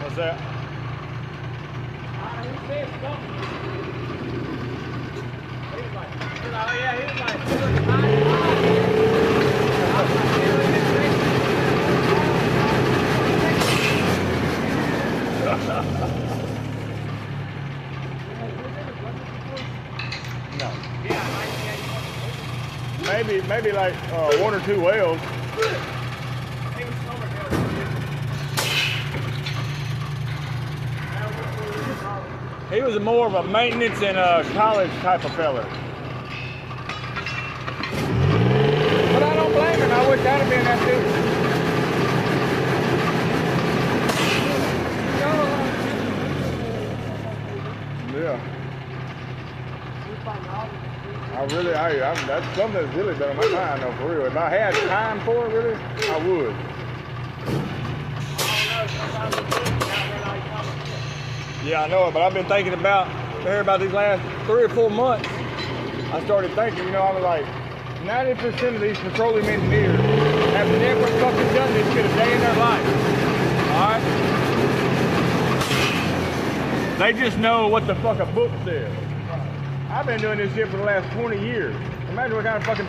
What's that? No. Maybe like 1 or 2 wells. He was more of a maintenance and a college type of fella. But I don't blame him. I wish I'd have been that too. Yeah. That's something that's really been on my mind though, for real. If I had time for it, really, I would. Yeah, I know it, but I've been thinking about these last 3 or 4 months. I started thinking, you know, I was like, 90% of these petroleum engineers have never fucking done this shit a day in their life. Alright? They just know what the fuck a book says. I've been doing this shit for the last 20 years. Imagine what kind of fucking